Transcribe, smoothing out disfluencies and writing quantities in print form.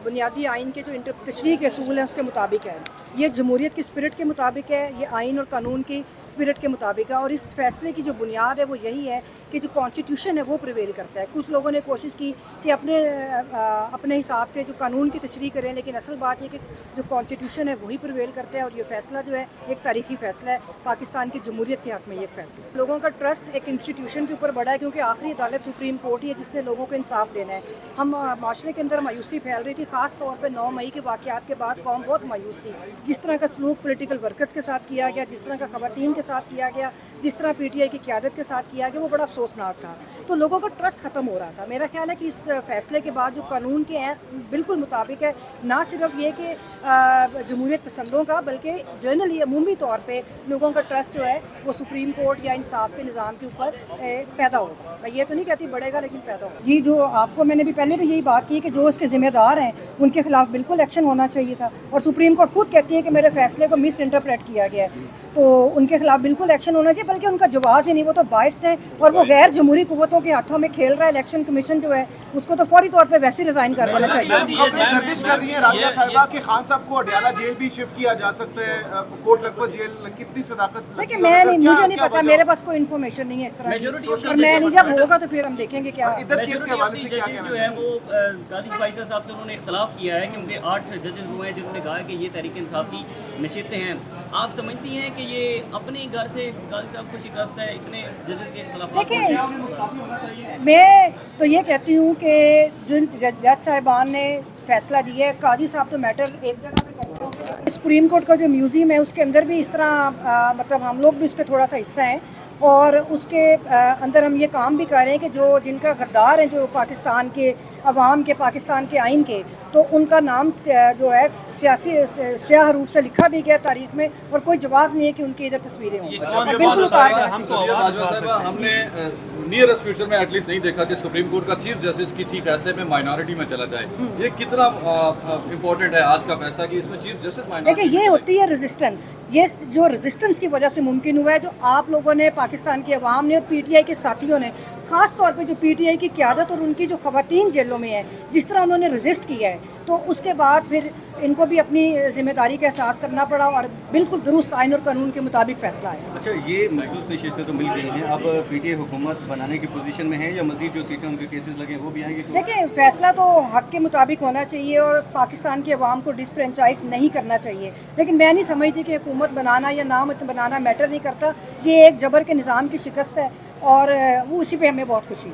بنیادی آئین کے جو تشریح کے اصول ہیں اس کے مطابق ہے، یہ جمہوریت کی اسپرٹ کے مطابق ہے، یہ آئین اور قانون کی اسپرٹ کے مطابق ہے، اور اس فیصلے کی جو بنیاد ہے وہ یہی ہے کہ جو کانسٹیٹیوشن ہے وہ پریویل کرتا ہے۔ کچھ لوگوں نے کوشش کی کہ اپنے حساب سے جو قانون کی تشریح کریں، لیکن اصل بات یہ کہ جو کانسٹیٹیوشن ہے وہی پریویل کرتا ہے، اور یہ فیصلہ جو ہے ایک تاریخی فیصلہ ہے پاکستان کی جمہوریت کے حق میں۔ یہ ایک فیصلہ ہے، لوگوں کا ٹرسٹ ایک انسٹیٹیوشن کے اوپر بڑا ہے، کیونکہ آخری عدالت سپریم کورٹ ہی ہے جس نے لوگوں کو انصاف دینا ہے۔ ہم معاشرے کے اندر مایوسی پھیل رہی تھی، خاص طور پہ 9 مئی کے واقعات کے بعد قوم بہت مایوس تھی، جس طرح کا سلوک پولیٹیکل ورکرز کے ساتھ کیا گیا، جس طرح کا خواتین کے ساتھ کیا گیا، جس طرح پی ٹی آئی کی قیادت کے ساتھ کیا گیا، وہ بڑا افسوسناک تھا۔ تو لوگوں کا ٹرسٹ ختم ہو رہا تھا۔ میرا خیال ہے کہ اس فیصلے کے بعد جو قانون کے ہیں بالکل مطابق ہے، نہ صرف یہ کہ جمہوریت پسندوں کا، بلکہ جنرلی عمومی طور پہ لوگوں کا ٹرسٹ جو ہے وہ سپریم کورٹ یا انصاف کے نظام کے اوپر پیدا ہوگا۔ میں یہ تو نہیں کہتی بڑھے گا، لیکن پیدا ہوگا۔ جی، جو آپ کو میں نے بھی پہلے بھی یہی بات کی کہ جو اس کے ذمہ دار ہیں ان کے خلاف بالکل ایکشن ہونا چاہیے تھا، اور سپریم کورٹ خود کہتی ہے کہ میرے فیصلے کو مس انٹرپریٹ کیا گیا ہے، تو ان کے خلاف بالکل ایکشن ہونا چاہیے، بلکہ ان کا جواز ہی نہیں، وہ تو باعث ہیں اور وہ غیر جمہوری قوتوں کے ہاتھوں میں کھیل رہا ہے۔ الیکشن کمیشن جو ہے اس کو تو فوری طور پہ ویسے ریزائن کر دینا چاہیے۔ گردش کر رہی ہے رابعہ صاحبہ کہ خان صاحب کو اڈیالہ جیل بھی شفٹ کیا جا سکتا ہے، کوٹ لکھپت جیل، کتنی صداقت؟ دیکھیں، مجھے نہیں پتا، میرے پاس کوئی انفارمیشن نہیں ہے اس طرح کی، اور میں نہیں، جب ہوگا تو پھر ہم دیکھیں گے کیا کیس کے حوالے سے کیا جو ہے وہ قاضی فائزہ صاحب سے انہوں نے اختلاف کیا ہے، کیونکہ 8 ججز وہ ہیں جنہوں نے کہا کہ یہ تحریک انصاف کی نشستیں ہیں۔ آپ سمجھتی ہیں کہ یہ اپنے گھر سے قاضی صاحب کو شکست ہے اتنے ججز کے خلاف؟ دیکھیں، میں تو یہ کہتی ہوں کہ جن جج صاحبان نے فیصلہ دیا ہے، قاضی صاحب تو میٹر ایک جگہ پہ کرتے ہیں۔ سپریم کورٹ کا جو میوزیم ہے اس کے اندر بھی اس طرح مطلب ہم لوگ بھی اس کے تھوڑا سا حصہ ہیں، اور اس کے اندر ہم یہ کام بھی کر رہے ہیں کہ جن کا غدار ہیں، جو پاکستان کے عوام کے، پاکستان کے آئین کے، تو ان کا نام جو ہے سیاہ حروف سے لکھا بھی گیا تاریخ میں، اور کوئی جواز نہیں ہے کہ ان کی ادھر تصویریں ہوں، بالکل اتار دیں۔ ہم نے نیئرسٹ فیوچر میں ایٹ لیسٹ نہیں دیکھا کہ سپریم کورٹ کا چیف جسٹس کسی فیصلے میں مائنورٹی میں چلا جائے۔ یہ کتنا امپورٹنٹ ہے آج کا فیصلہ کہ اس میں چیف جسٹس مائنورٹی؟ دیکھیں، یہ ہوتی ہے ریزسٹنس، یہ جو ریزسٹنس کی وجہ سے ممکن ہوا ہے، جو آپ لوگوں نے، پاکستان کے عوام نے اور پی ٹی آئی کے ساتھیوں نے، خاص طور پہ جو پی ٹی آئی کی قیادت اور ان کی جو خواتین جیلوں میں ہیں، جس طرح انہوں نے رزسٹ کیا ہے، تو اس کے بعد پھر ان کو بھی اپنی ذمہ داری کا احساس کرنا پڑا، اور بالکل درست آئین اور قانون کے مطابق فیصلہ ہے۔ اچھا، یہ مخصوص نشستیں تو مل گئی ہیں، اب پی ٹی آئی حکومت بنانے کی پوزیشن میں ہے یا مزید جو سیٹیں ان کے کیسز لگے وہ بھی آئیں گے؟ دیکھیں، فیصلہ تو حق کے مطابق ہونا چاہیے اور پاکستان کے عوام کو ڈسفرینچائز نہیں کرنا چاہیے، لیکن میں نہیں سمجھتی کہ حکومت بنانا یا نام بنانا میٹر نہیں کرتا۔ یہ ایک جبر کے نظام کی شکست ہے، اور وہ اسی پہ ہمیں بہت خوشی ہے۔